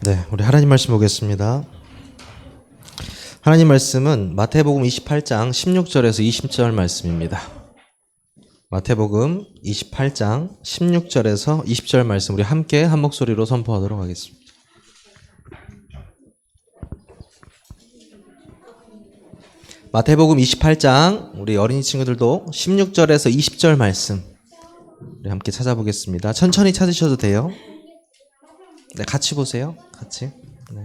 네, 우리 하나님 말씀 보겠습니다. 하나님 말씀은 마태복음 28장 16절에서 20절 말씀입니다. 마태복음 28장 16절에서 20절 말씀 우리 함께 한 목소리로 선포하도록 하겠습니다. 마태복음 28장 우리 어린이 친구들도 16절에서 20절 말씀 우리 함께 찾아보겠습니다. 천천히 찾으셔도 돼요. 네, 같이 보세요. 같이. 네.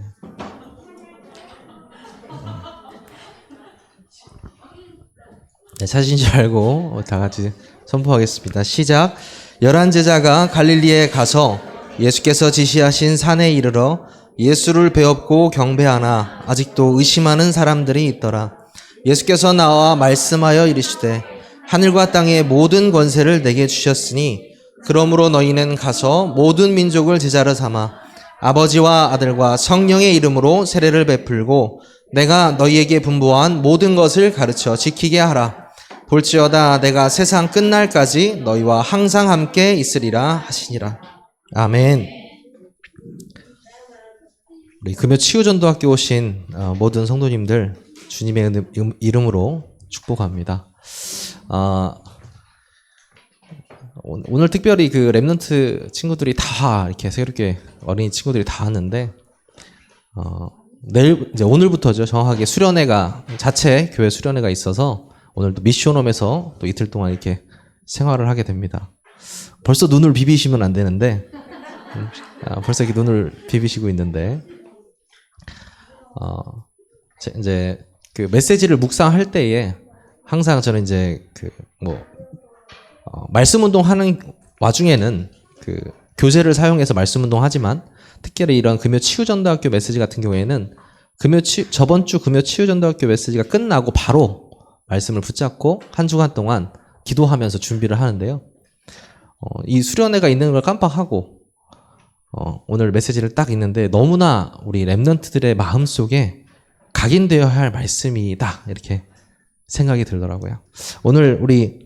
네, 찾으신 줄 알고 다 같이 선포하겠습니다. 시작. 11제자가 갈릴리에 가서 예수께서 지시하신 산에 이르러 예수를 배웠고 경배하나 아직도 의심하는 사람들이 있더라. 예수께서 나와 말씀하여 이르시되 하늘과 땅의 모든 권세를 내게 주셨으니 그러므로 너희는 가서 모든 민족을 제자로 삼아 아버지와 아들과 성령의 이름으로 세례를 베풀고 내가 너희에게 분부한 모든 것을 가르쳐 지키게 하라. 볼지어다 내가 세상 끝날까지 너희와 항상 함께 있으리라 하시니라. 아멘. 우리 금요치유전도학교 오신 모든 성도님들 주님의 이름으로 축복합니다. 오늘 특별히 그 랩넌트 친구들이 다 이렇게 새롭게 어린이 친구들이 다 왔는데 내일 이제 오늘부터죠. 정확하게 수련회가 자체 교회 수련회가 있어서 오늘도 미션홈에서 또 이틀 동안 이렇게 생활을 하게 됩니다. 벌써 눈을 비비시면 안 되는데 벌써 이렇게 눈을 비비시고 있는데 이제 그 메시지를 묵상할 때에 항상 저는 이제 말씀 운동하는 와중에는 그 교재를 사용해서 말씀 운동하지만 특별히 이런 금요 치유전도학교 메시지 같은 경우에는 저번 주 금요 치유전도학교 메시지가 끝나고 바로 말씀을 붙잡고 한 주간 동안 기도하면서 준비를 하는데요. 이 수련회가 있는 걸 깜빡하고 오늘 메시지를 딱 읽는데 너무나 우리 랩넌트들의 마음속에 각인되어야 할 말씀이다 이렇게 생각이 들더라고요. 오늘 우리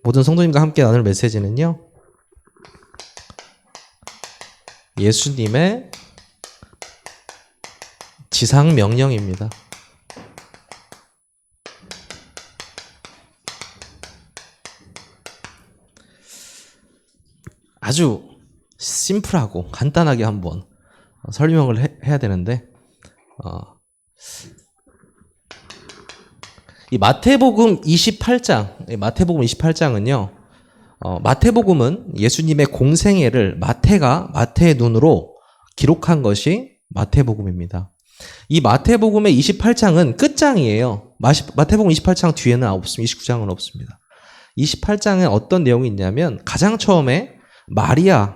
모든 성도님과 함께 나눌 메시지는요. 예수님의 지상 명령입니다. 아주 심플하고 간단하게 한번 설명을 해야 되는데 이 마태복음 28장은요. 마태복음은 예수님의 공생애를 마태의 눈으로 기록한 것이 마태복음입니다. 이 마태복음의 28장은 끝장이에요. 마태복음 28장 뒤에는 없습니다. 29장은 없습니다. 28장에 어떤 내용이 있냐면 가장 처음에 마리아,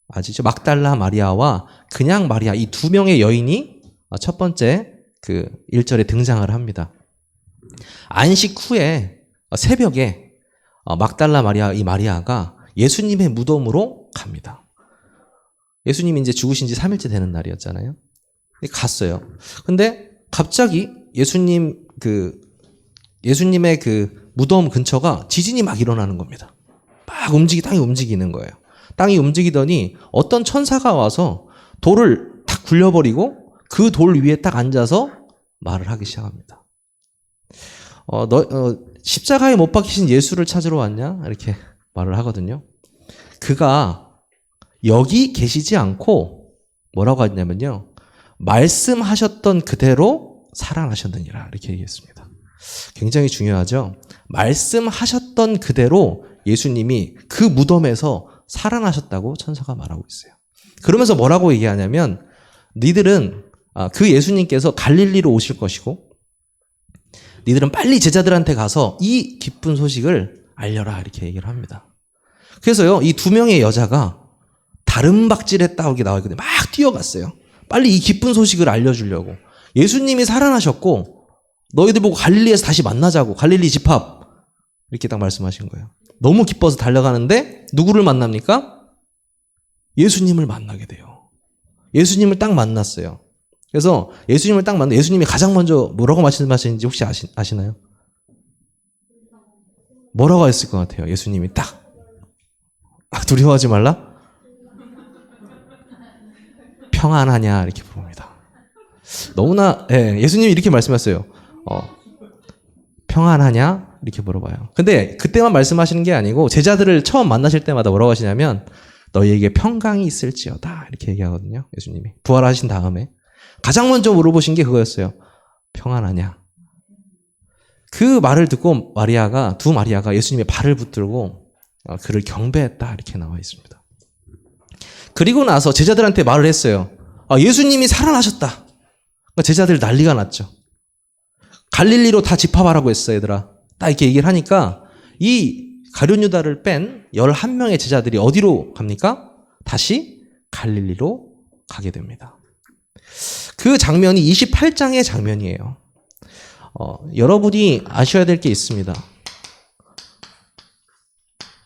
아시죠? 막달라 마리아와 그냥 마리아 이 두 명의 여인이 첫 번째 그 1절에 등장을 합니다. 안식 후에 새벽에 막달라 마리아 이 마리아가 예수님의 무덤으로 갑니다. 예수님이 이제 죽으신 지 3일째 되는 날이었잖아요. 갔어요. 근데 갑자기 예수님의 그 무덤 근처가 지진이 막 일어나는 겁니다. 막 땅이 움직이는 거예요. 땅이 움직이더니 어떤 천사가 와서 돌을 탁 굴려버리고 그 돌 위에 딱 앉아서 말을 하기 시작합니다. 십자가에 못 박히신 예수를 찾으러 왔냐? 이렇게 말을 하거든요. 그가 여기 계시지 않고 뭐라고 하냐면요. 말씀하셨던 그대로 살아나셨느니라 이렇게 얘기했습니다. 굉장히 중요하죠. 말씀하셨던 그대로 예수님이 그 무덤에서 살아나셨다고 천사가 말하고 있어요. 그러면서 뭐라고 얘기하냐면 니들은 그 예수님께서 갈릴리로 오실 것이고 니들은 빨리 제자들한테 가서 이 기쁜 소식을 알려라 이렇게 얘기를 합니다. 그래서요 이 두 명의 여자가 다른 박질했다 이렇게 나와있거든요. 막 뛰어갔어요. 빨리 이 기쁜 소식을 알려주려고. 예수님이 살아나셨고 너희들 보고 갈릴리에서 다시 만나자고. 갈릴리 집합 이렇게 딱 말씀하신 거예요. 너무 기뻐서 달려가는데 누구를 만납니까? 예수님을 만나게 돼요. 예수님을 딱 만났어요. 그래서 예수님을 딱 만나 예수님이 가장 먼저 뭐라고 말씀하시는지 혹시 아시나요? 뭐라고 했을 것 같아요? 예수님이 딱 두려워하지 말라? 평안하냐 이렇게 물어봅니다. 너무나 예수님이 이렇게 말씀하셨어요. 평안하냐 이렇게 물어봐요. 근데 그때만 말씀하시는 게 아니고 제자들을 처음 만나실 때마다 뭐라고 하시냐면 너희에게 평강이 있을지어다 이렇게 얘기하거든요. 예수님이 부활하신 다음에 가장 먼저 물어보신 게 그거였어요. 평안하냐. 그 말을 듣고 두 마리아가 예수님의 발을 붙들고 그를 경배했다 이렇게 나와 있습니다. 그리고 나서 제자들한테 말을 했어요. 예수님이 살아나셨다. 제자들 난리가 났죠. 갈릴리로 다 집합하라고 했어 얘들아. 딱 이렇게 얘기를 하니까 이 가룟 유다를 뺀 11명의 제자들이 어디로 갑니까? 다시 갈릴리로 가게 됩니다. 그 장면이 28장의 장면이에요. 여러분이 아셔야 될 게 있습니다.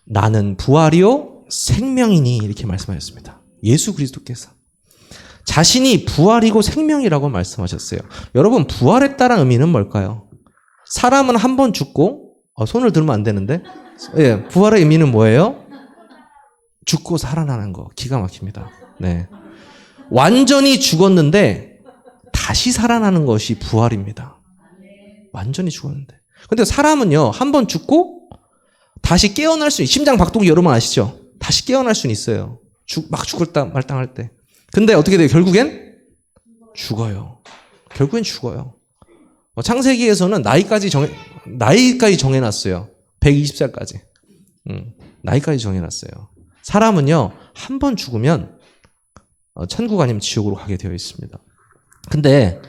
나는 부활이요 생명이니 이렇게 말씀하셨습니다. 예수 그리스도께서 자신이 부활이고 생명이라고 말씀하셨어요. 여러분 부활했다는 의미는 뭘까요? 사람은 한 번 죽고 손을 들면 안 되는데 부활의 의미는 뭐예요? 죽고 살아나는 거. 기가 막힙니다. 네. 완전히 죽었는데 다시 살아나는 것이 부활입니다. 완전히 죽었는데. 근데 사람은요, 한 번 죽고 다시 깨어날 수, 심장 박동기 여러분 아시죠? 다시 깨어날 수는 있어요. 막 죽을 말당할 때. 근데 어떻게 돼요? 결국엔 죽어요. 결국엔 죽어요. 창세기에서는 나이까지 정해놨어요. 120살까지. 나이까지 정해놨어요. 사람은요, 한 번 죽으면 천국 아니면 지옥으로 가게 되어 있습니다. 근데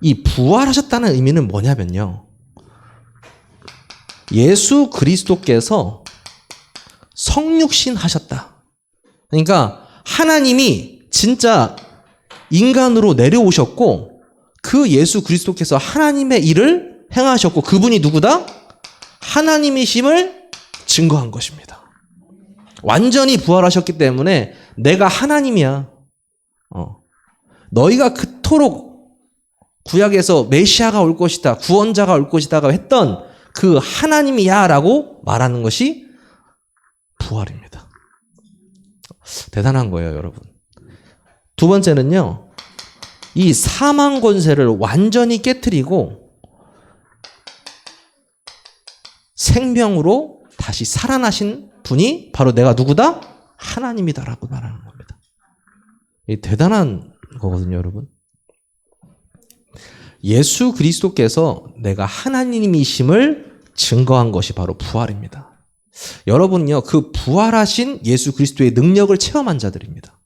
이 부활하셨다는 의미는 뭐냐면요. 예수 그리스도께서 성육신 하셨다. 그러니까 하나님이 진짜 인간으로 내려오셨고 그 예수 그리스도께서 하나님의 일을 행하셨고 그분이 누구다? 하나님이심을 증거한 것입니다. 완전히 부활하셨기 때문에 내가 하나님이야. 너희가 그토록 구약에서 메시아가 올 것이다, 구원자가 올 것이다가 했던 그 하나님이야 라고 말하는 것이 부활입니다. 대단한 거예요, 여러분. 두 번째는요, 이 사망 권세를 완전히 깨트리고 생명으로 다시 살아나신 분이 바로 내가 누구다? 하나님이다라고 말하는 겁니다. 이 대단한 거거든요, 여러분. 예수 그리스도께서 내가 하나님이심을 증거한 것이 바로 부활입니다. 여러분요, 그 부활하신 예수 그리스도의 능력을 체험한 자들입니다.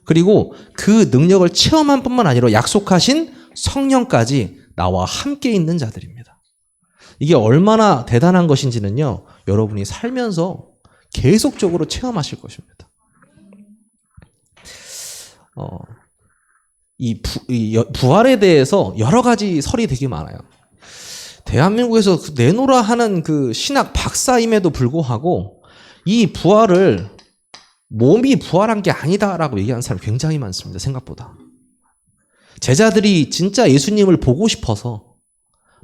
그리고 그 능력을 체험한 뿐만 아니라 약속하신 성령까지 나와 함께 있는 자들입니다. 이게 얼마나 대단한 것인지는요, 여러분이 살면서 계속적으로 체험하실 것입니다. 이 부활에 대해서 여러 가지 설이 되게 많아요. 대한민국에서 내노라 하는 그 신학 박사임에도 불구하고 이 부활을 몸이 부활한 게 아니다라고 얘기하는 사람이 굉장히 많습니다. 생각보다. 제자들이 진짜 예수님을 보고 싶어서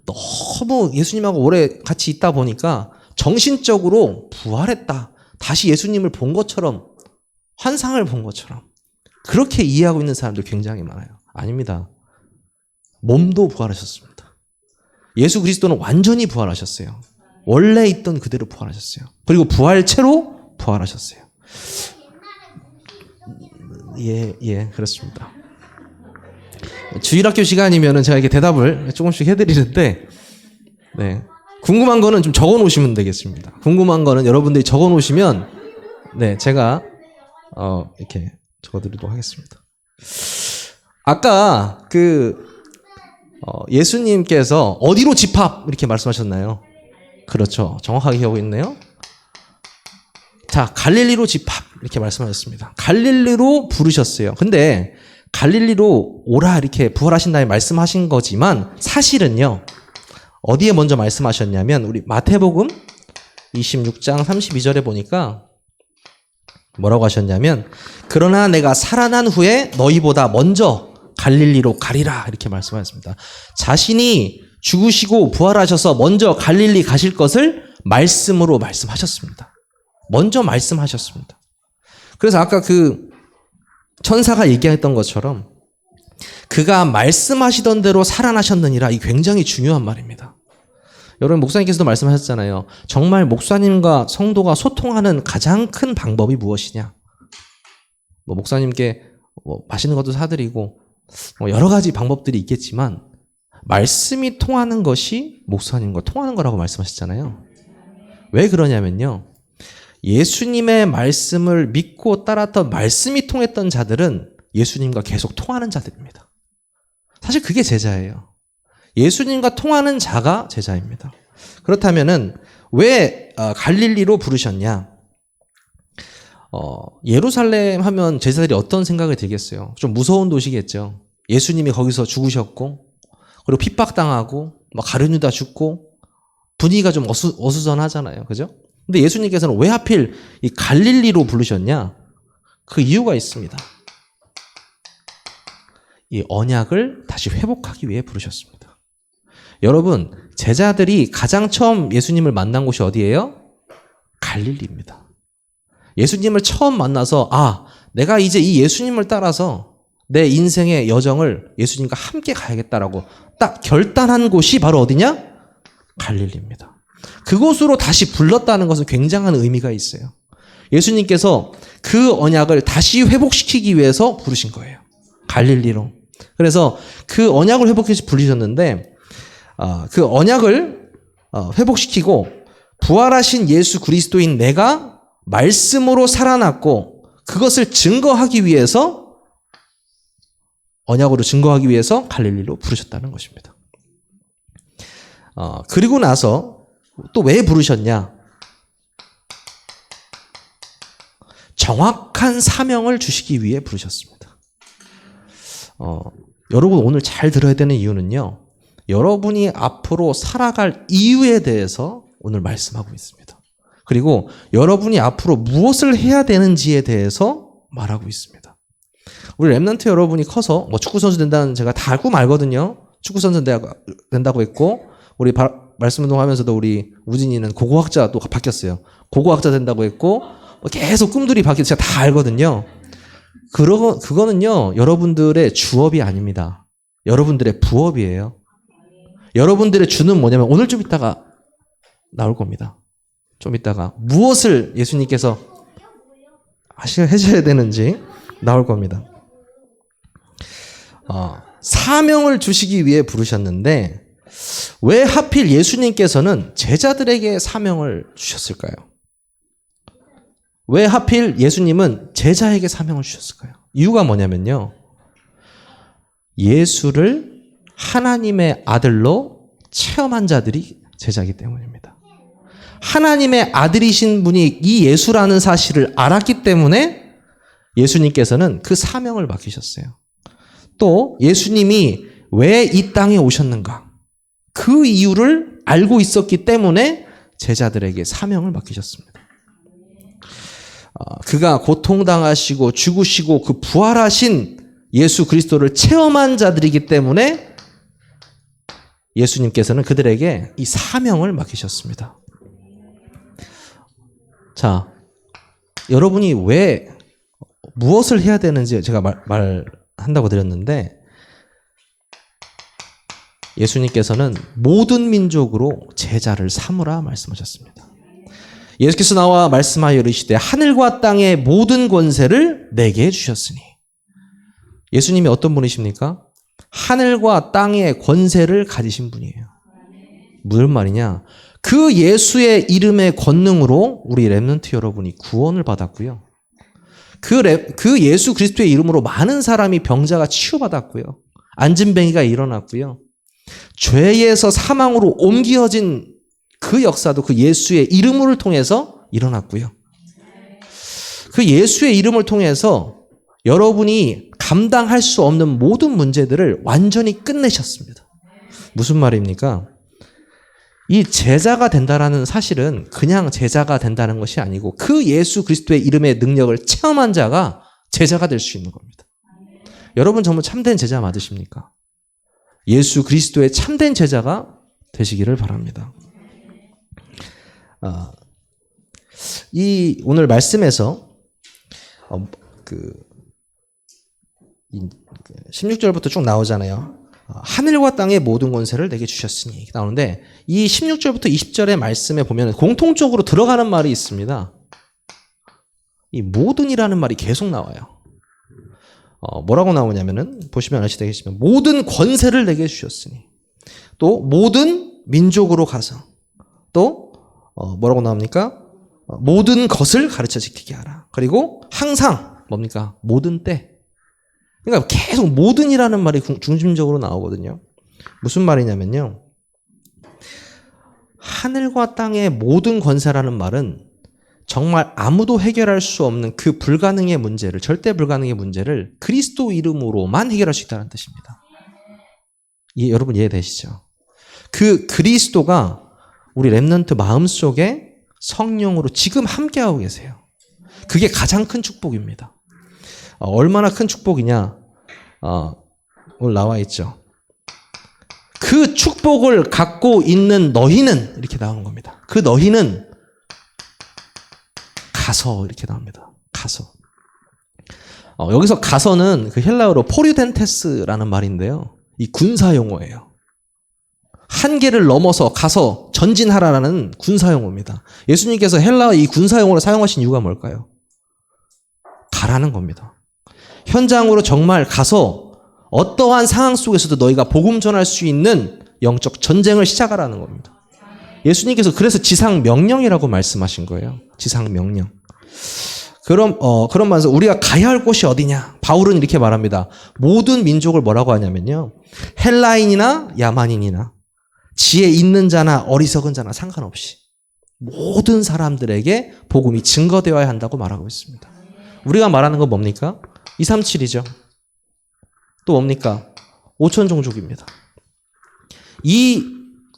너무 예수님하고 오래 같이 있다 보니까 정신적으로 부활했다. 다시 예수님을 본 것처럼, 환상을 본 것처럼 그렇게 이해하고 있는 사람들 굉장히 많아요. 아닙니다. 몸도 부활하셨습니다. 예수 그리스도는 완전히 부활하셨어요. 원래 있던 그대로 부활하셨어요. 그리고 부활체로 부활하셨어요. 예, 그렇습니다. 주일학교 시간이면은 제가 이렇게 대답을 조금씩 해드리는데, 네. 궁금한 거는 좀 적어 놓으시면 되겠습니다. 궁금한 거는 여러분들이 적어 놓으시면, 네, 제가, 이렇게 적어드리도록 하겠습니다. 아까 예수님께서 어디로 집합 이렇게 말씀하셨나요? 그렇죠. 정확하게 기억하고 있네요. 자, 갈릴리로 집합 이렇게 말씀하셨습니다. 갈릴리로 부르셨어요. 근데 갈릴리로 오라 이렇게 부활하신 다음에 말씀하신 거지만 사실은요. 어디에 먼저 말씀하셨냐면 우리 마태복음 26장 32절에 보니까 뭐라고 하셨냐면 그러나 내가 살아난 후에 너희보다 먼저 갈릴리로 가리라 이렇게 말씀하셨습니다. 자신이 죽으시고 부활하셔서 먼저 갈릴리 가실 것을 말씀으로 말씀하셨습니다. 먼저 말씀하셨습니다. 그래서 아까 천사가 얘기했던 것처럼 그가 말씀하시던 대로 살아나셨느니라. 이 굉장히 중요한 말입니다. 여러분 목사님께서도 말씀하셨잖아요. 정말 목사님과 성도가 소통하는 가장 큰 방법이 무엇이냐? 목사님께 맛있는 것도 사드리고 여러 가지 방법들이 있겠지만 말씀이 통하는 것이 목사님과 통하는 거라고 말씀하셨잖아요. 왜 그러냐면요. 예수님의 말씀을 믿고 따랐던 말씀이 통했던 자들은 예수님과 계속 통하는 자들입니다. 사실 그게 제자예요. 예수님과 통하는 자가 제자입니다. 그렇다면은 왜 갈릴리로 부르셨냐? 예루살렘 하면 제자들이 어떤 생각이 들겠어요? 좀 무서운 도시겠죠. 예수님이 거기서 죽으셨고 그리고 핍박당하고 가룟유다 죽고 분위기가 좀 어수선하잖아요. 그죠? 근데 예수님께서는 왜 하필 이 갈릴리로 부르셨냐? 그 이유가 있습니다. 이 언약을 다시 회복하기 위해 부르셨습니다. 여러분, 제자들이 가장 처음 예수님을 만난 곳이 어디예요? 갈릴리입니다. 예수님을 처음 만나서 내가 이제 이 예수님을 따라서 내 인생의 여정을 예수님과 함께 가야겠다라고 딱 결단한 곳이 바로 어디냐? 갈릴리입니다. 그곳으로 다시 불렀다는 것은 굉장한 의미가 있어요. 예수님께서 그 언약을 다시 회복시키기 위해서 부르신 거예요. 갈릴리로. 그래서 그 언약을 회복해서 부르셨는데 그 언약을 회복시키고 부활하신 예수 그리스도인 내가 말씀으로 살아났고 그것을 증거하기 위해서 언약으로 증거하기 위해서 갈릴리로 부르셨다는 것입니다. 그리고 나서 또 왜 부르셨냐? 정확한 사명을 주시기 위해 부르셨습니다. 여러분 오늘 잘 들어야 되는 이유는요. 여러분이 앞으로 살아갈 이유에 대해서 오늘 말씀하고 있습니다. 그리고 여러분이 앞으로 무엇을 해야 되는지에 대해서 말하고 있습니다. 우리 랩넌트 여러분이 커서 축구선수 된다는 제가 다 알고 말거든요. 축구선수 된다고 했고 우리 말씀 운동하면서도 우리 우진이는 고고학자도 바뀌었어요. 고고학자 된다고 했고 계속 꿈들이 바뀌어서 제가 다 알거든요. 그거는요. 여러분들의 주업이 아닙니다. 여러분들의 부업이에요. 여러분들의 주는 뭐냐면 오늘 좀 이따가 나올 겁니다. 좀 이따가 무엇을 예수님께서 해줘야 되는지 나올 겁니다. 사명을 주시기 위해 부르셨는데 왜 하필 예수님께서는 제자들에게 사명을 주셨을까요? 왜 하필 예수님은 제자에게 사명을 주셨을까요? 이유가 뭐냐면요. 예수를 하나님의 아들로 체험한 자들이 제자이기 때문입니다. 하나님의 아들이신 분이 이 예수라는 사실을 알았기 때문에 예수님께서는 그 사명을 맡기셨어요. 또 예수님이 왜 이 땅에 오셨는가? 그 이유를 알고 있었기 때문에 제자들에게 사명을 맡기셨습니다. 그가 고통당하시고 죽으시고 그 부활하신 예수 그리스도를 체험한 자들이기 때문에 예수님께서는 그들에게 이 사명을 맡기셨습니다. 자, 여러분이 왜 무엇을 해야 되는지 제가 말한다고 드렸는데 예수님께서는 모든 민족으로 제자를 삼으라 말씀하셨습니다. 예수께서 나와 말씀하여 이르시되 하늘과 땅의 모든 권세를 내게 주셨으니. 예수님이 어떤 분이십니까? 하늘과 땅의 권세를 가지신 분이에요. 무슨 말이냐? 그 예수의 이름의 권능으로 우리 랩넌트 여러분이 구원을 받았고요. 그 예수 그리스도의 이름으로 많은 사람이 병자가 치유받았고요. 안진뱅이가 일어났고요. 죄에서 사망으로 옮겨진 그 역사도 그 예수의 이름을 통해서 일어났고요. 그 예수의 이름을 통해서 여러분이 감당할 수 없는 모든 문제들을 완전히 끝내셨습니다. 무슨 말입니까? 이 제자가 된다라는 사실은 그냥 제자가 된다는 것이 아니고 그 예수 그리스도의 이름의 능력을 체험한 자가 제자가 될 수 있는 겁니다. 여러분 정말 참된 제자 맞으십니까? 예수 그리스도의 참된 제자가 되시기를 바랍니다. 이 오늘 말씀에서 16절부터 쭉 나오잖아요. 하늘과 땅의 모든 권세를 내게 주셨으니 이렇게 나오는데 이 16절부터 20절의 말씀에 보면 공통적으로 들어가는 말이 있습니다. 이 모든이라는 말이 계속 나와요. 뭐라고 나오냐면은 보시면 아시겠지만 모든 권세를 내게 주셨으니 또 모든 민족으로 가서 또 뭐라고 나옵니까? 모든 것을 가르쳐 지키게 하라. 그리고 항상 뭡니까? 모든 때. 그러니까 계속 모든이라는 말이 중심적으로 나오거든요. 무슨 말이냐면요. 하늘과 땅의 모든 권세라는 말은 정말 아무도 해결할 수 없는 그 불가능의 문제를, 절대 불가능의 문제를 그리스도 이름으로만 해결할 수 있다는 뜻입니다. 여러분 이해되시죠? 그 그리스도가 우리 렘넌트 마음속에 성령으로 지금 함께하고 계세요. 그게 가장 큰 축복입니다. 얼마나 큰 축복이냐? 오늘 나와 있죠. 그 축복을 갖고 있는 너희는 이렇게 나오는 겁니다. 그 너희는 가서 이렇게 나옵니다. 가서. 여기서 가서는 그 헬라어로 포류덴테스라는 말인데요. 이 군사 용어예요. 한계를 넘어서 가서 전진하라라는 군사 용어입니다. 예수님께서 헬라어 이 군사 용어를 사용하신 이유가 뭘까요? 가라는 겁니다. 현장으로 정말 가서 어떠한 상황 속에서도 너희가 복음 전할 수 있는 영적 전쟁을 시작하라는 겁니다. 예수님께서 그래서 지상 명령이라고 말씀하신 거예요. 지상 명령. 그런 말에서 우리가 가야 할 곳이 어디냐? 바울은 이렇게 말합니다. 모든 민족을 뭐라고 하냐면요. 헬라인이나 야만인이나 지혜 있는 자나 어리석은 자나 상관없이 모든 사람들에게 복음이 증거되어야 한다고 말하고 있습니다. 우리가 말하는 건 뭡니까? 237이죠. 또 뭡니까? 5천 종족입니다. 이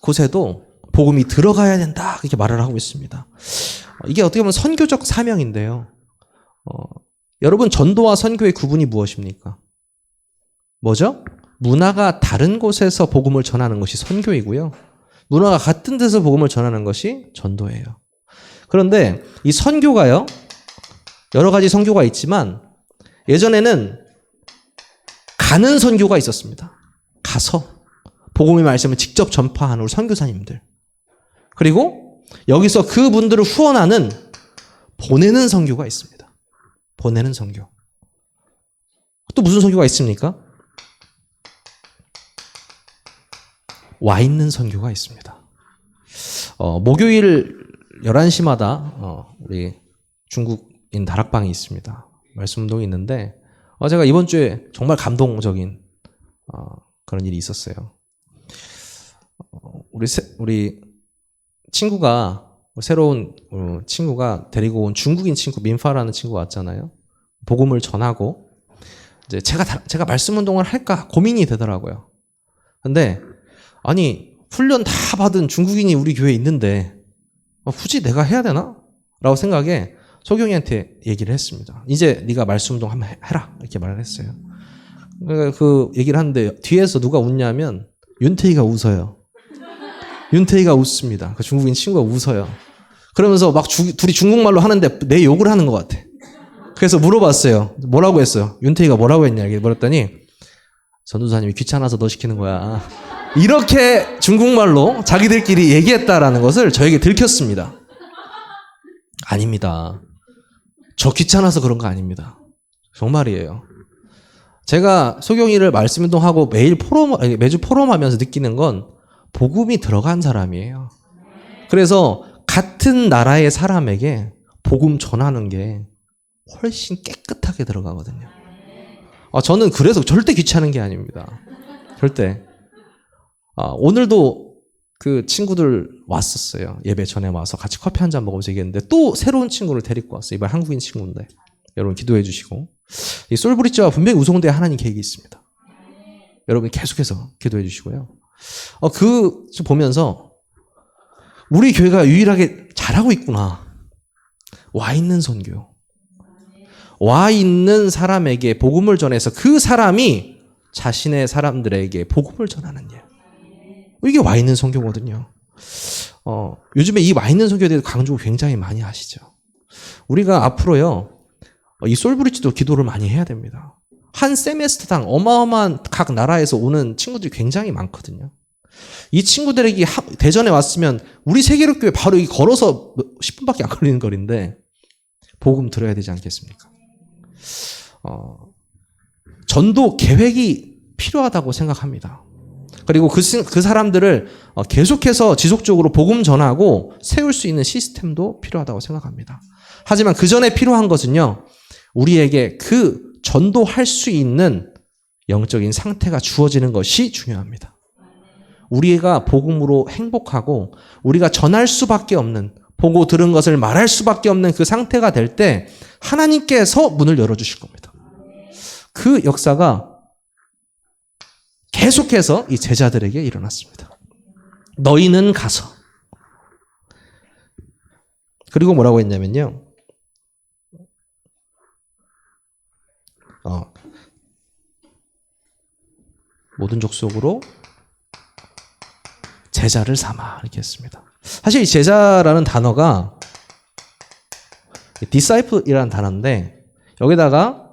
곳에도 복음이 들어가야 된다. 이렇게 말을 하고 있습니다. 이게 어떻게 보면 선교적 사명인데요. 여러분 전도와 선교의 구분이 무엇입니까? 뭐죠? 문화가 다른 곳에서 복음을 전하는 것이 선교이고요. 문화가 같은 데서 복음을 전하는 것이 전도예요. 그런데 이 선교가요. 여러 가지 선교가 있지만 예전에는 가는 선교가 있었습니다. 가서 복음의 말씀을 직접 전파하는 우리 선교사님들. 그리고 여기서 그분들을 후원하는 보내는 선교가 있습니다. 보내는 선교. 또 무슨 선교가 있습니까? 와 있는 선교가 있습니다. 목요일 11시마다 우리 중국인 다락방이 있습니다. 말씀운동이 있는데 제가 이번 주에 정말 감동적인 그런 일이 있었어요. 우리 친구가 새로운 친구가 데리고 온 중국인 친구 민파라는 친구가 왔잖아요. 복음을 전하고 이제 제가 말씀 운동을 할까 고민이 되더라고요. 근데 아니 훈련 다 받은 중국인이 우리 교회에 있는데 굳이 내가 해야 되나? 라고 생각에 소경이한테 얘기를 했습니다. 이제 네가 말씀 운동 한번 해라 이렇게 말을 했어요. 그 얘기를 하는데 뒤에서 누가 웃냐면 윤태희가 웃어요. 윤태희가 웃습니다. 그 중국인 친구가 웃어요. 그러면서 막 둘이 중국말로 하는데 내 욕을 하는 것 같아. 그래서 물어봤어요. 뭐라고 했어요? 윤태희가 뭐라고 했냐 이렇게 물었더니 전도사님이 귀찮아서 너 시키는 거야. 이렇게 중국말로 자기들끼리 얘기했다라는 것을 저에게 들켰습니다. 아닙니다. 저 귀찮아서 그런 거 아닙니다. 정말이에요. 제가 소경이를 말씀운동하고 매주 포럼하면서 느끼는 건 복음이 들어간 사람이에요. 그래서 같은 나라의 사람에게 복음 전하는 게 훨씬 깨끗하게 들어가거든요. 저는 그래서 절대 귀찮은 게 아닙니다. 절대. 오늘도 그 친구들 왔었어요. 예배 전에 와서 같이 커피 한잔 먹으면서 얘기했는데 또 새로운 친구를 데리고 왔어요. 이번 한국인 친구인데. 여러분 기도해 주시고. 이 솔브리지와 분명히 우송대에 하나님 계획이 있습니다. 여러분 계속해서 기도해 주시고요. 보면서 우리 교회가 유일하게 잘하고 있구나. 와 있는 선교. 와 있는 사람에게 복음을 전해서 그 사람이 자신의 사람들에게 복음을 전하는 일. 이게 와 있는 선교거든요. 요즘에 이 와 있는 선교에 대해서 강조 굉장히 많이 하시죠. 우리가 앞으로요, 이 솔브리지도 기도를 많이 해야 됩니다. 한 세메스터당 어마어마한 각 나라에서 오는 친구들이 굉장히 많거든요. 이 친구들에게 대전에 왔으면 우리 세계력교회 바로 걸어서 10분밖에 안 걸리는 거리인데 복음 들어야 되지 않겠습니까? 전도 계획이 필요하다고 생각합니다. 그리고 그 사람들을 계속해서 지속적으로 복음 전하고 세울 수 있는 시스템도 필요하다고 생각합니다. 하지만 그 전에 필요한 것은요, 우리에게 그 전도할 수 있는 영적인 상태가 주어지는 것이 중요합니다. 우리가 복음으로 행복하고 우리가 전할 수밖에 없는, 보고 들은 것을 말할 수밖에 없는 그 상태가 될 때 하나님께서 문을 열어주실 겁니다. 그 역사가 계속해서 이 제자들에게 일어났습니다. 너희는 가서. 그리고 뭐라고 했냐면요. 모든 족속으로 제자를 삼아 이렇게 했습니다. 사실 이 제자라는 단어가 disciple이라는 단어인데 여기다가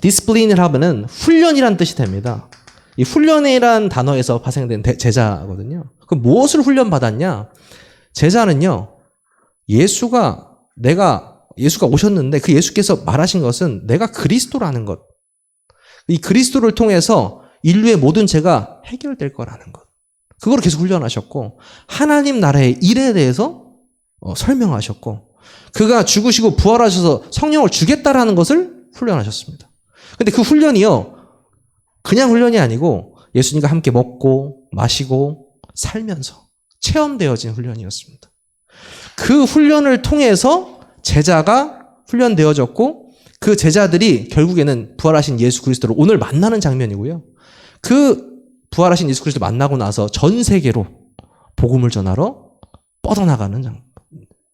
discipline을 하면은 훈련이란 뜻이 됩니다. 이 훈련이란 단어에서 파생된 제자거든요. 그럼 무엇을 훈련받았냐? 제자는요, 예수가 오셨는데 그 예수께서 말하신 것은 내가 그리스도라는 것. 이 그리스도를 통해서 인류의 모든 죄가 해결될 거라는 것. 그걸 계속 훈련하셨고, 하나님 나라의 일에 대해서 설명하셨고, 그가 죽으시고 부활하셔서 성령을 주겠다라는 것을 훈련하셨습니다. 근데 그 훈련이요, 그냥 훈련이 아니고 예수님과 함께 먹고 마시고 살면서 체험되어진 훈련이었습니다. 그 훈련을 통해서 제자가 훈련되어졌고, 그 제자들이 결국에는 부활하신 예수 그리스도를 오늘 만나는 장면이고요. 그 부활하신 예수 그리스도 만나고 나서 전 세계로 복음을 전하러 뻗어나가는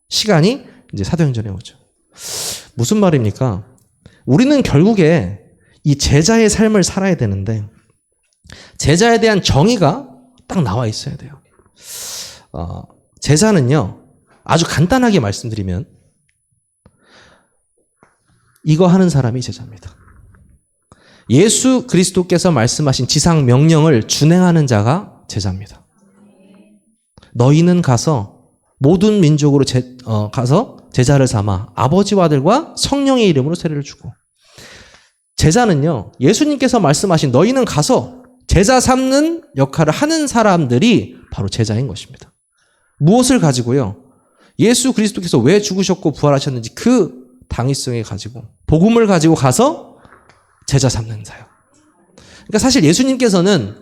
시간이 이제 사도행전에 오죠. 무슨 말입니까? 우리는 결국에 이 제자의 삶을 살아야 되는데 제자에 대한 정의가 딱 나와 있어야 돼요. 제자는요, 아주 간단하게 말씀드리면 이거 하는 사람이 제자입니다. 예수 그리스도께서 말씀하신 지상 명령을 준행하는 자가 제자입니다. 너희는 가서 모든 민족으로 가서 제자를 삼아 아버지와 아들과 성령의 이름으로 세례를 주고, 제자는요, 예수님께서 말씀하신 너희는 가서 제자 삼는 역할을 하는 사람들이 바로 제자인 것입니다. 무엇을 가지고요? 예수 그리스도께서 왜 죽으셨고 부활하셨는지 그 당위성에 가지고 복음을 가지고 가서 제자 삼는 사역. 그러니까 사실 예수님께서는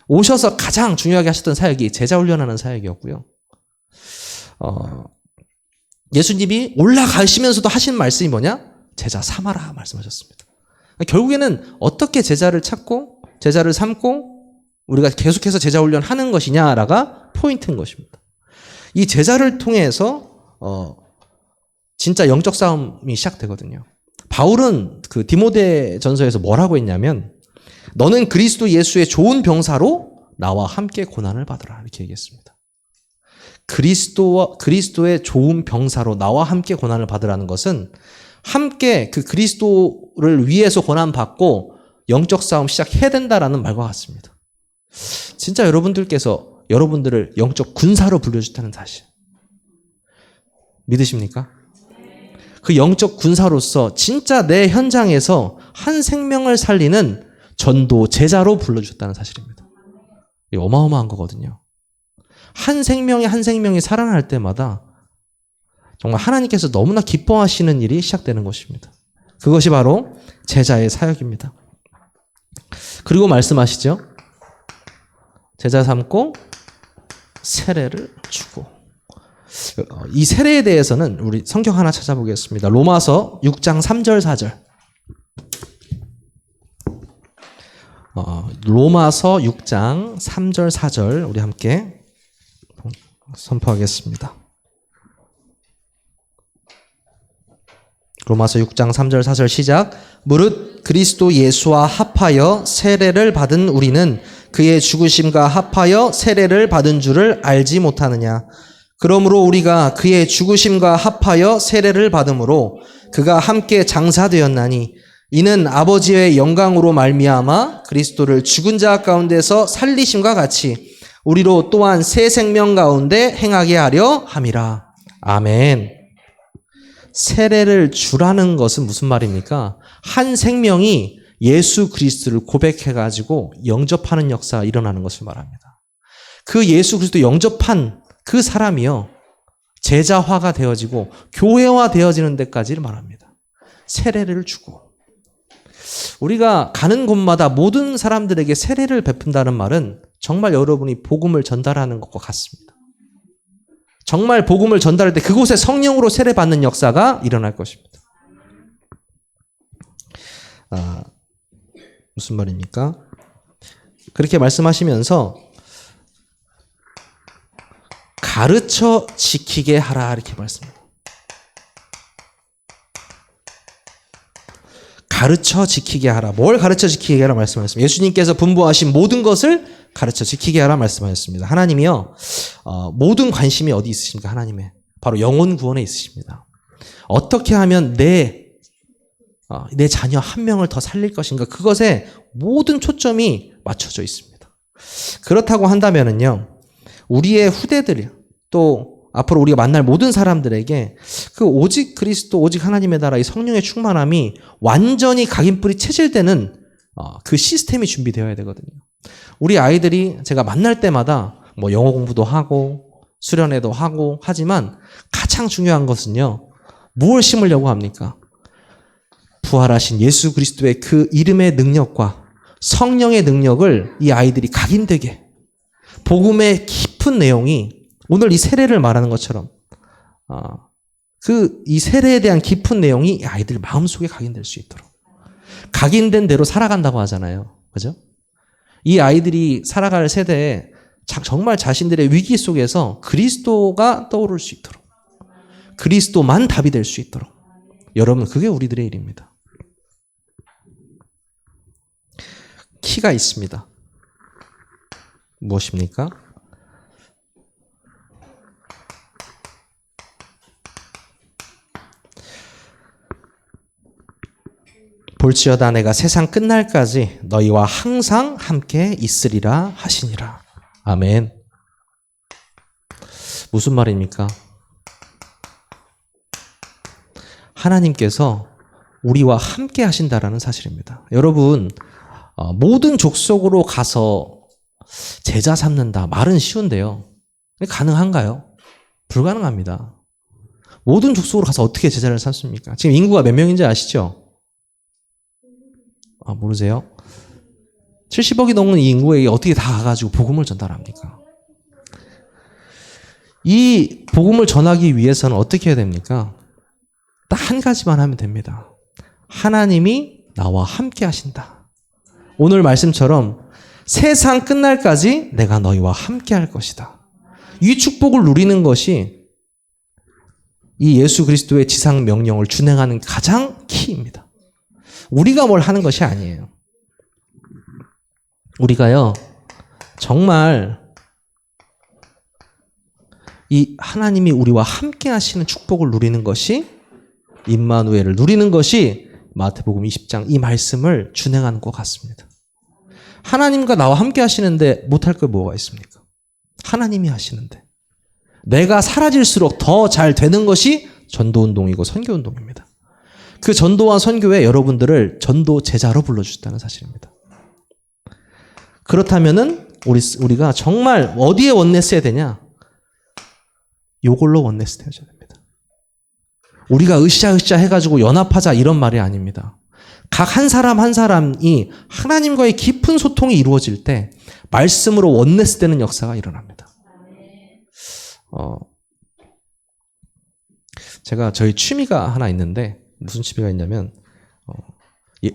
오셔서 가장 중요하게 하셨던 사역이 제자 훈련하는 사역이었고요. 예수님이 올라가시면서도 하신 말씀이 뭐냐? 제자 삼아라 말씀하셨습니다. 결국에는 어떻게 제자를 찾고 제자를 삼고 우리가 계속해서 제자 훈련하는 것이냐가 포인트인 것입니다. 이 제자를 통해서 진짜 영적 싸움이 시작되거든요. 바울은 그 디모데전서에서 뭐라고 했냐면 너는 그리스도 예수의 좋은 병사로 나와 함께 고난을 받으라 이렇게 얘기했습니다. 그리스도의 좋은 병사로 나와 함께 고난을 받으라는 것은 함께 그 그리스도를 위해서 고난받고 영적 싸움 시작해야 된다라는 말과 같습니다. 진짜 여러분들께서 여러분들을 영적 군사로 불려주다는 사실 믿으십니까? 그 영적 군사로서 진짜 내 현장에서 한 생명을 살리는 전도 제자로 불러주셨다는 사실입니다. 이게 어마어마한 거거든요. 한 생명이 살아날 때마다 정말 하나님께서 너무나 기뻐하시는 일이 시작되는 것입니다. 그것이 바로 제자의 사역입니다. 그리고 말씀하시죠. 제자 삼고 세례를 주고. 이 세례에 대해서는 우리 성경 하나 찾아보겠습니다. 로마서 6장 3절 4절. 로마서 6장 3절 4절 우리 함께 선포하겠습니다. 로마서 6장 3절 4절 시작. 무릇 그리스도 예수와 합하여 세례를 받은 우리는 그의 죽으심과 합하여 세례를 받은 줄을 알지 못하느냐. 그러므로 우리가 그의 죽으심과 합하여 세례를 받음으로 그가 함께 장사되었나니 이는 아버지의 영광으로 말미암아 그리스도를 죽은 자 가운데서 살리심과 같이 우리로 또한 새 생명 가운데 행하게 하려 함이라. 아멘. 세례를 주라는 것은 무슨 말입니까? 한 생명이 예수 그리스도를 고백해가지고 영접하는 역사가 일어나는 것을 말합니다. 그 예수 그리스도 영접한 그 사람이요, 제자화가 되어지고 교회화 되어지는 데까지를 말합니다. 세례를 주고. 우리가 가는 곳마다 모든 사람들에게 세례를 베푼다는 말은 정말 여러분이 복음을 전달하는 것과 같습니다. 정말 복음을 전달할 때 그곳에 성령으로 세례받는 역사가 일어날 것입니다. 무슨 말입니까? 그렇게 말씀하시면서 가르쳐 지키게 하라 이렇게 말씀합니다. 가르쳐 지키게 하라. 뭘 가르쳐 지키게 하라 말씀하셨습니다. 예수님께서 분부하신 모든 것을 가르쳐 지키게 하라 말씀하셨습니다. 하나님이요, 모든 관심이 어디 있으십니까? 하나님의 바로 영혼 구원에 있으십니다. 어떻게 하면 내 자녀 한 명을 더 살릴 것인가, 그것에 모든 초점이 맞춰져 있습니다. 그렇다고 한다면은요, 우리의 후대들, 또 앞으로 우리가 만날 모든 사람들에게 그 오직 그리스도, 오직 하나님의 나라, 이 성령의 충만함이 완전히 각인뿌리 체질되는 그 시스템이 준비되어야 되거든요. 우리 아이들이 제가 만날 때마다 뭐 영어 공부도 하고 수련회도 하고 하지만 가장 중요한 것은요, 무엇을 심으려고 합니까? 부활하신 예수 그리스도의 그 이름의 능력과 성령의 능력을 이 아이들이 각인되게, 복음의 깊은 내용이 오늘 이 세례를 말하는 것처럼 이 세례에 대한 깊은 내용이 이 아이들 마음속에 각인될 수 있도록, 각인된 대로 살아간다고 하잖아요. 그죠? 이 아이들이 살아갈 세대에 정말 자신들의 위기 속에서 그리스도가 떠오를 수 있도록, 그리스도만 답이 될 수 있도록, 여러분, 그게 우리들의 일입니다. 키가 있습니다. 무엇입니까? 볼지어다 내가 세상 끝날까지 너희와 항상 함께 있으리라 하시니라. 아멘. 무슨 말입니까? 하나님께서 우리와 함께 하신다라는 사실입니다. 여러분, 모든 족속으로 가서 제자 삼는다 말은 쉬운데요, 가능한가요? 불가능합니다. 모든 족속으로 가서 어떻게 제자를 삼습니까? 지금 인구가 몇 명인지 아시죠? 모르세요? 70억이 넘는 이 인구에게 어떻게 다 가가지고 복음을 전달합니까? 이 복음을 전하기 위해서는 어떻게 해야 됩니까? 딱 한 가지만 하면 됩니다. 하나님이 나와 함께 하신다. 오늘 말씀처럼 세상 끝날까지 내가 너희와 함께 할 것이다. 이 축복을 누리는 것이 이 예수 그리스도의 지상 명령을 준행하는 가장 키입니다. 우리가 뭘 하는 것이 아니에요. 우리가요, 정말 이 하나님이 우리와 함께 하시는 축복을 누리는 것이, 임마누엘을 누리는 것이 마태복음 20장 이 말씀을 준행하는 것 같습니다. 하나님과 나와 함께 하시는데 못할 게 뭐가 있습니까? 하나님이 하시는데. 내가 사라질수록 더 잘 되는 것이 전도운동이고 선교운동입니다. 그 전도와 선교에 여러분들을 전도 제자로 불러주셨다는 사실입니다. 그렇다면은 우리가 정말 어디에 원내스 해야 되냐? 요걸로 원내스 되어야 됩니다. 우리가 으쌰으쌰 해가지고 연합하자 이런 말이 아닙니다. 각 한 사람 한 사람이 하나님과의 깊은 소통이 이루어질 때 말씀으로 원내스 되는 역사가 일어납니다. 제가 저희 취미가 하나 있는데, 무슨 취미가 있냐면,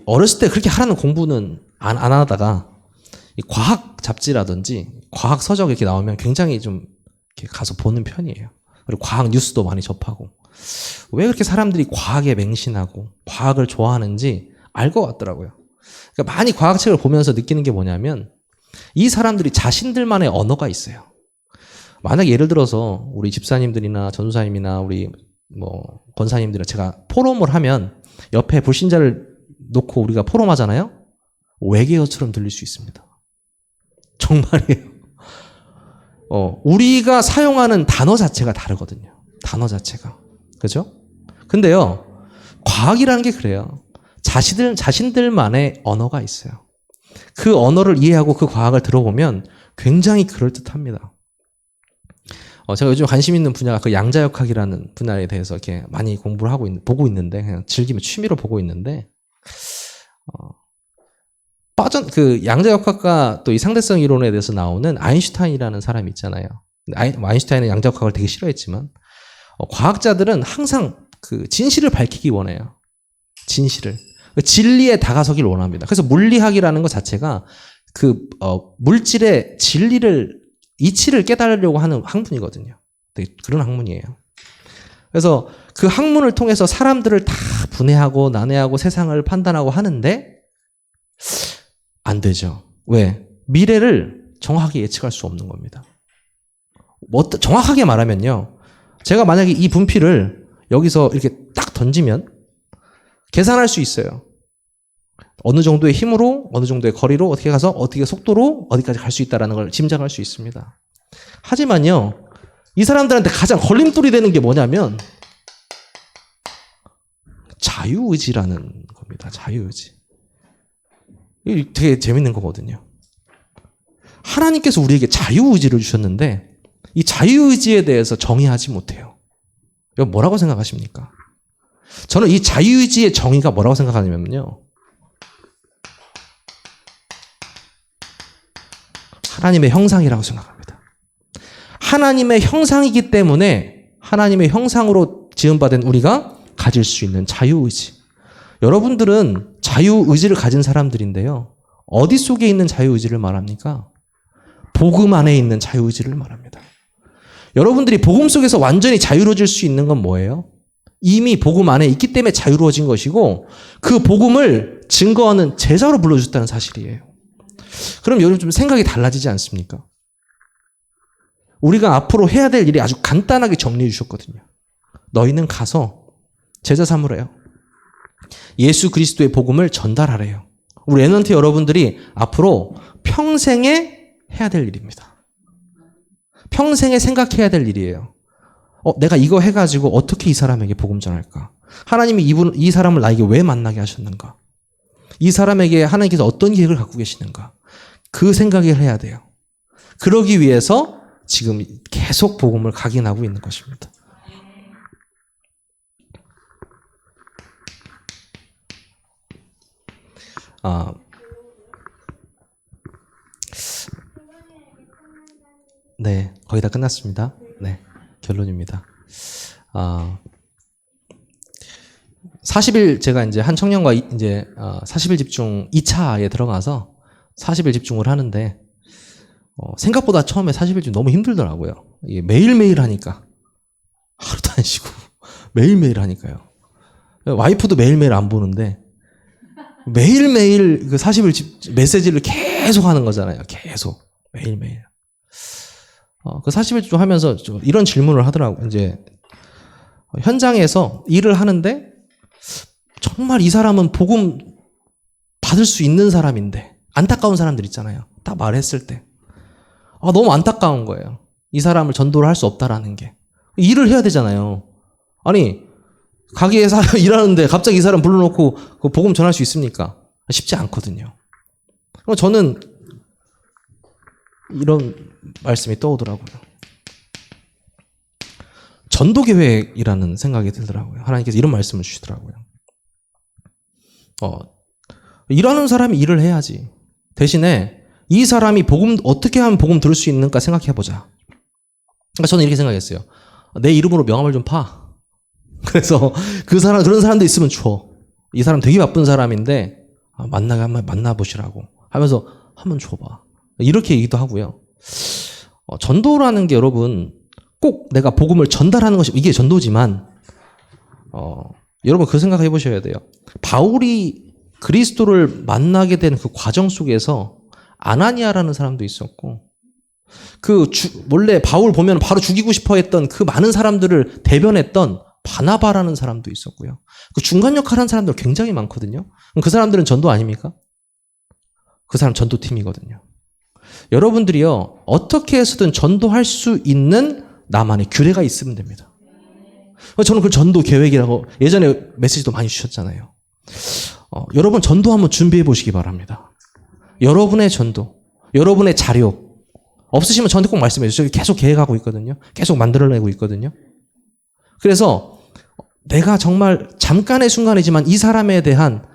어렸을 때 그렇게 하라는 공부는 안 하다가 과학 잡지라든지 과학 서적 이렇게 나오면 굉장히 좀 이렇게 가서 보는 편이에요. 그리고 과학 뉴스도 많이 접하고. 왜 그렇게 사람들이 과학에 맹신하고 과학을 좋아하는지 알 것 같더라고요. 그러니까 많이 과학책을 보면서 느끼는 게 뭐냐면, 이 사람들이 자신들만의 언어가 있어요. 만약 예를 들어서 우리 집사님들이나 전도사님이나 우리 권사님들이나 제가 포럼을 하면 옆에 불신자를 놓고 우리가 포럼하잖아요. 외계어처럼 들릴 수 있습니다. 정말이에요. 우리가 사용하는 단어 자체가 다르거든요. 단어 자체가. 그죠? 근데요, 과학이라는 게 그래요. 자신들만의 언어가 있어요. 그 언어를 이해하고 그 과학을 들어보면 굉장히 그럴듯합니다. 제가 요즘 관심 있는 분야가 그 양자역학이라는 분야에 대해서 이렇게 많이 공부를 보고 있는데, 그냥 즐기면 취미로 보고 있는데, 그 양자역학과 또 이 상대성 이론에 대해서 나오는 아인슈타인이라는 사람이 있잖아요. 아인슈타인은 양자역학을 되게 싫어했지만, 과학자들은 항상 그 진실을 밝히기 원해요. 진실을. 진리에 다가서길 원합니다. 그래서 물리학이라는 것 자체가 그 물질의 이치를 깨달으려고 하는 학문이거든요. 그런 학문이에요. 그래서 그 학문을 통해서 사람들을 다 분해하고 난해하고 세상을 판단하고 하는데 안 되죠. 왜? 미래를 정확하게 예측할 수 없는 겁니다. 정확하게 말하면요. 제가 만약에 이 분필을 여기서 이렇게 딱 던지면 계산할 수 있어요. 어느 정도의 힘으로, 어느 정도의 거리로, 어떻게 가서, 어떻게 속도로, 어디까지 갈 수 있다는 걸 짐작할 수 있습니다. 하지만요, 이 사람들한테 가장 걸림돌이 되는 게 뭐냐면, 자유의지라는 겁니다. 자유의지. 이게 되게 재밌는 거거든요. 하나님께서 우리에게 자유의지를 주셨는데, 이 자유의지에 대해서 정의하지 못해요. 여러분 뭐라고 생각하십니까? 저는 이 자유의지의 정의가 뭐라고 생각하냐면요. 하나님의 형상이라고 생각합니다. 하나님의 형상이기 때문에 하나님의 형상으로 지음받은 우리가 가질 수 있는 자유의지. 여러분들은 자유의지를 가진 사람들인데요. 어디 속에 있는 자유의지를 말합니까? 복음 안에 있는 자유의지를 말합니다. 여러분들이 복음 속에서 완전히 자유로워질 수 있는 건 뭐예요? 이미 복음 안에 있기 때문에 자유로워진 것이고 그 복음을 증거하는 제자로 불러주셨다는 사실이에요. 그럼 여러분 좀 생각이 달라지지 않습니까? 우리가 앞으로 해야 될 일이 아주 간단하게 정리해 주셨거든요. 너희는 가서 제자 삼으래요. 예수 그리스도의 복음을 전달하래요. 우리 랩런트 여러분들이 앞으로 평생에 해야 될 일입니다. 평생에 생각해야 될 일이에요. 내가 이거 해가지고 어떻게 이 사람에게 복음 전할까? 하나님이 이 사람을 나에게 왜 만나게 하셨는가? 이 사람에게 하나님께서 어떤 계획을 갖고 계시는가? 그 생각을 해야 돼요. 그러기 위해서 지금 계속 복음을 각인하고 있는 것입니다. 네, 거의 다 끝났습니다. 네, 결론입니다. 40일 제가 이제 한 청년과 이제 40일 집중 2차에 들어가서 40일 집중을 하는데 생각보다 처음에 40일 집중 너무 힘들더라고요. 이게 매일매일 하니까 하루도 안 쉬고 매일매일 하니까요. 와이프도 매일매일 안 보는데 매일매일 그 40일 메시지를 계속 하는 거잖아요. 계속 매일매일. 그 40일 집중 하면서 이런 질문을 하더라고요. 이제 현장에서 일을 하는데 정말 이 사람은 복음 받을 수 있는 사람인데 안타까운 사람들 있잖아요. 딱 말했을 때 너무 안타까운 거예요. 이 사람을 전도를 할 수 없다라는 게. 일을 해야 되잖아요. 아니 가게에 일하는데 갑자기 이 사람 불러놓고 그 복음 전할 수 있습니까? 쉽지 않거든요. 저는 이런 말씀이 떠오더라고요. 전도계획이라는 생각이 들더라고요. 하나님께서 이런 말씀을 주시더라고요. 일하는 사람이 일을 해야지. 대신에 이 사람이 어떻게 하면 복음 들을 수 있는가 생각해보자. 그러니까 저는 이렇게 생각했어요. 내 이름으로 명함을 좀 파. 그래서 그런 사람도 있으면 줘. 이 사람 되게 바쁜 사람인데 한번 만나보시라고 하면서 한번 줘봐. 이렇게 얘기도 하고요. 전도라는 게 여러분 꼭 내가 복음을 전달하는 것이 이게 전도지만 여러분 그 생각해 보셔야 돼요. 바울이 그리스도를 만나게 된 그 과정 속에서 아나니아라는 사람도 있었고 원래 바울 보면 바로 죽이고 싶어 했던 그 많은 사람들을 대변했던 바나바라는 사람도 있었고요. 그 중간 역할 하는 사람들 굉장히 많거든요. 그럼 그 사람들은 전도 아닙니까? 그 사람 전도팀이거든요. 여러분들이요, 어떻게 해서든 전도할 수 있는 나만의 규례가 있으면 됩니다. 저는 그 전도 계획이라고 예전에 메시지도 많이 주셨잖아요. 여러분 전도 한번 준비해 보시기 바랍니다. 여러분의 전도, 여러분의 자료 없으시면 저한테 꼭 말씀해 주세요. 계속 계획하고 있거든요. 계속 만들어내고 있거든요. 그래서 내가 정말 잠깐의 순간이지만 이 사람에 대한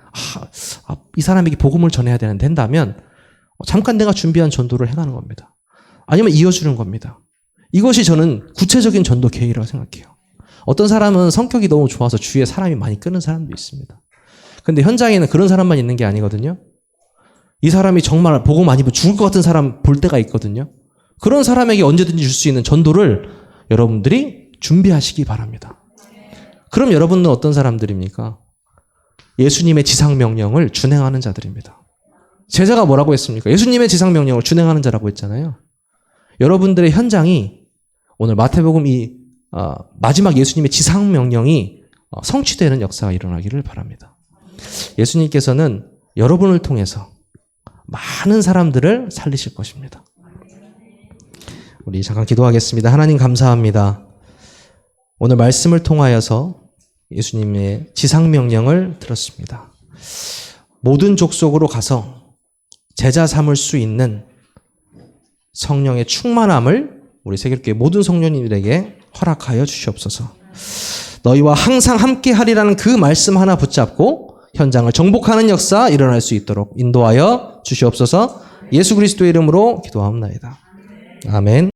이 사람에게 복음을 전해야 된다면 잠깐 내가 준비한 전도를 해가는 겁니다. 아니면 이어주는 겁니다. 이것이 저는 구체적인 전도 계획이라고 생각해요. 어떤 사람은 성격이 너무 좋아서 주위에 사람이 많이 끄는 사람도 있습니다. 근데 현장에는 그런 사람만 있는 게 아니거든요. 이 사람이 정말 복음 안 입으면 죽을 것 같은 사람 볼 때가 있거든요. 그런 사람에게 언제든지 줄 수 있는 전도를 여러분들이 준비하시기 바랍니다. 그럼 여러분은 어떤 사람들입니까? 예수님의 지상명령을 준행하는 자들입니다. 제자가 뭐라고 했습니까? 예수님의 지상명령을 준행하는 자라고 했잖아요. 여러분들의 현장이 오늘 마태복음 마지막 예수님의 지상명령이 성취되는 역사가 일어나기를 바랍니다. 예수님께서는 여러분을 통해서 많은 사람들을 살리실 것입니다. 우리 잠깐 기도하겠습니다. 하나님 감사합니다. 오늘 말씀을 통하여서 예수님의 지상명령을 들었습니다. 모든 족속으로 가서 제자 삼을 수 있는 성령의 충만함을 우리 세계교회 모든 성도님들에게 허락하여 주시옵소서. 너희와 항상 함께 하리라는 그 말씀 하나 붙잡고 현장을 정복하는 역사 일어날 수 있도록 인도하여 주시옵소서. 예수 그리스도의 이름으로 기도하옵나이다. 아멘.